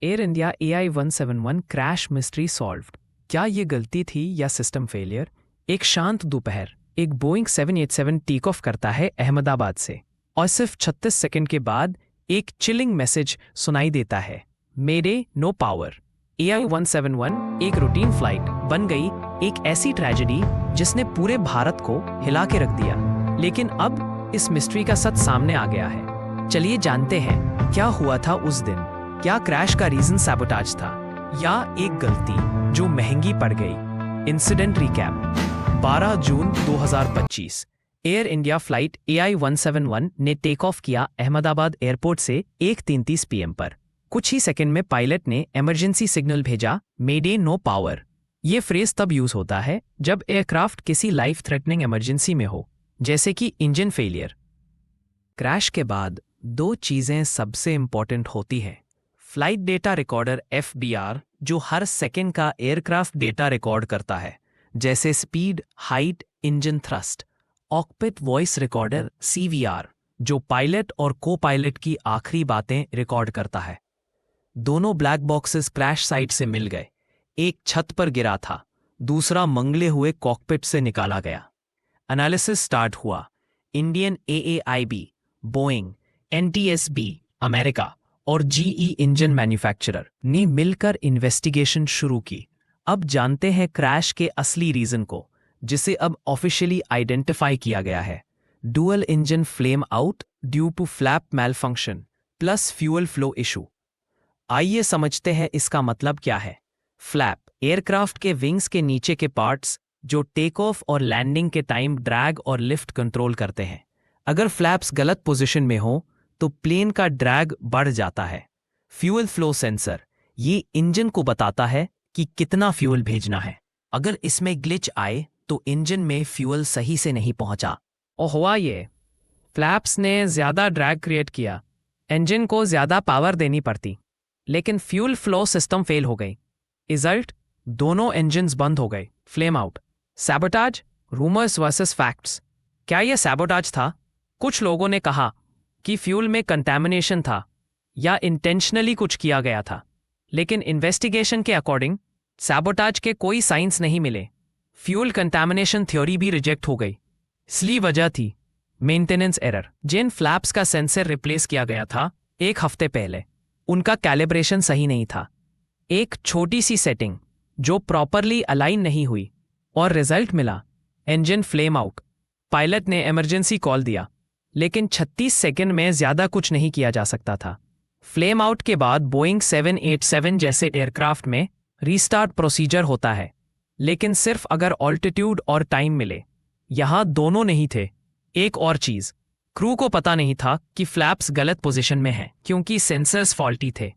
Air India AI-171 crash mystery solved. क्या ये गलती थी या सिस्टम फेलियर? एक शांत दोपहर एक बोइंग 787 टेक ऑफ करता है अहमदाबाद से और सिर्फ 36 सेकंड के बाद एक चिलिंग मैसेज सुनाई देता है, मेरे नो पावर। AI-171 एक रूटीन फ्लाइट बन गई एक ऐसी ट्रेजेडी जिसने पूरे भारत को हिला के रख दिया। लेकिन अब इस मिस्ट्री का सच सामने आ गया है। चलिए जानते हैं क्या हुआ था उस दिन। क्या क्रैश का रीजन सैबोटाज था या एक गलती जो महंगी पड़ गई? Incident recap. 12 जून 2025 एयर इंडिया फ्लाइट AI-171 ने टेक ऑफ किया अहमदाबाद एयरपोर्ट से 1:33 PM पर। कुछ ही सेकंड में पायलट ने इमरजेंसी सिग्नल भेजा, मेडे नो पावर। ये फ्रेज तब यूज होता है जब एयरक्राफ्ट किसी लाइफ थ्रेटनिंग इमरजेंसी में हो, जैसे कि इंजन फेलियर। क्रैश के बाद दो चीजें सबसे इंपॉर्टेंट होती हैं। फ्लाइट डेटा रिकॉर्डर FDR, जो हर सेकंड का एयरक्राफ्ट डेटा रिकॉर्ड करता है, जैसे speed, height, engine thrust. Cockpit voice recorder CVR, जो पायलट और को पायलट की आखिरी बातें रिकॉर्ड करता है। दोनों ब्लैक बॉक्सेस क्रैश साइट से मिल गए। एक छत पर गिरा था, दूसरा मंगले हुए कॉकपिट से निकाला गया। एनालिसिस स्टार्ट हुआ। Indian AAIB, Boeing, NTSB America और GE इंजन मैन्युफैक्चरर ने मिलकर इन्वेस्टिगेशन शुरू की। अब जानते हैं क्रैश के असली रीजन को, जिसे अब ऑफिशियली आइडेंटिफाई किया गया है। Dual engine flame out due to flap malfunction plus fuel flow issue. आइए समझते हैं इसका मतलब क्या है। फ्लैप एयरक्राफ्ट के विंग्स के नीचे के पार्ट्स जो टेक ऑफ और लैंडिंग के टाइम ड्रैग और लिफ्ट कंट्रोल करते हैं। अगर फ्लैप्स गलत पोजीशन में हो तो प्लेन का ड्रैग बढ़ जाता है। फ्यूल फ्लो सेंसर ये इंजन को बताता है कि कितना फ्यूल भेजना है। अगर इसमें ग्लिच आए तो इंजन में फ्यूल सही से नहीं पहुंचा और हुआ ये, फ्लैप्स ने ज्यादा ड्रैग क्रिएट किया, इंजन को ज्यादा पावर देनी पड़ती, लेकिन फ्यूल फ्लो सिस्टम फेल हो गई। रिजल्ट, दोनों इंजन्स बंद हो गए। Flame out. Sabotage, rumours versus facts. क्या यह सैबोटाज था? कुछ लोगों ने कहा कि फ्यूल में कंटैमिनेशन था या इंटेंशनली कुछ किया गया था, लेकिन इन्वेस्टिगेशन के अकॉर्डिंग सैबोटाज के कोई साइंस नहीं मिले। फ्यूल कंटैमिनेशन थ्योरी भी रिजेक्ट हो गई। इसलिए वजह थी मेंटेनेंस एरर। जिन फ्लैप्स का सेंसर रिप्लेस किया गया था 1 हफ्ते पहले, उनका कैलिब्रेशन सही नहीं था। एक छोटी सी सेटिंग जो प्रॉपरली अलाइन नहीं हुई और रिजल्ट मिला इंजन फ्लेम आउट। पायलट ने इमरजेंसी कॉल दिया, लेकिन 36 सेकंड में ज्यादा कुछ नहीं किया जा सकता था। फ्लेम आउट के बाद बोइंग 787 जैसे एयरक्राफ्ट में रीस्टार्ट प्रोसीजर होता है, लेकिन सिर्फ अगर ऑल्टीट्यूड और टाइम मिले। यहां दोनों नहीं थे। एक और चीज, क्रू को पता नहीं था कि फ्लैप्स गलत पोजीशन में हैं क्योंकि सेंसर्स फॉल्टी थे।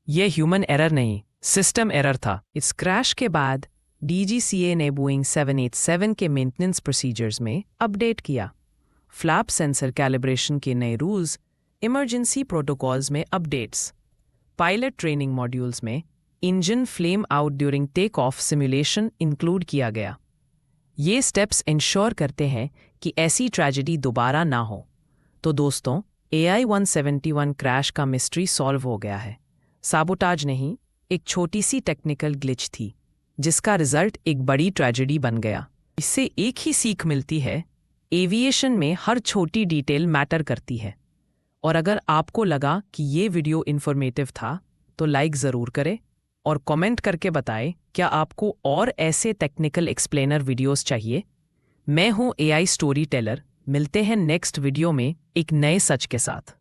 यह ह्यूमन एरर नहीं, सिस्टम एरर था। इस क्रैश के बाद DGCA ने बोइंग 787 के मेंटेनेंस प्रोसीजर्स में अपडेट किया। फ्लैप सेंसर कैलिब्रेशन के नए रूल्स, इमरजेंसी प्रोटोकॉल्स में अपडेट्स, पायलट ट्रेनिंग मॉड्यूल्स में engine flame out during take off simulation include किया गया। ये स्टेप्स इंश्योर करते हैं कि ऐसी ट्रेजेडी दोबारा ना हो। तो दोस्तों, AI-171 क्रैश का मिस्ट्री सॉल्व हो गया है। सैबोटाज नहीं, एक छोटी सी टेक्निकल ग्लिच थी, जिसका रिजल्ट एक बड़ी ट्रेजेडी बन गया। इससे एक ही सीख मिलती है, एविएशन में हर छोटी डिटेल मैटर करती है। और अगर आपको लगा कि ये वीडियो इन्फॉर्मेटिव था तो लाइक ज़रूर करें और कमेंट करके बताएं क्या आपको और ऐसे टेक्निकल एक्सप्लेनर वीडियोस चाहिए। मैं हूं AI स्टोरी टेलर। मिलते हैं नेक्स्ट वीडियो में एक नए सच के साथ।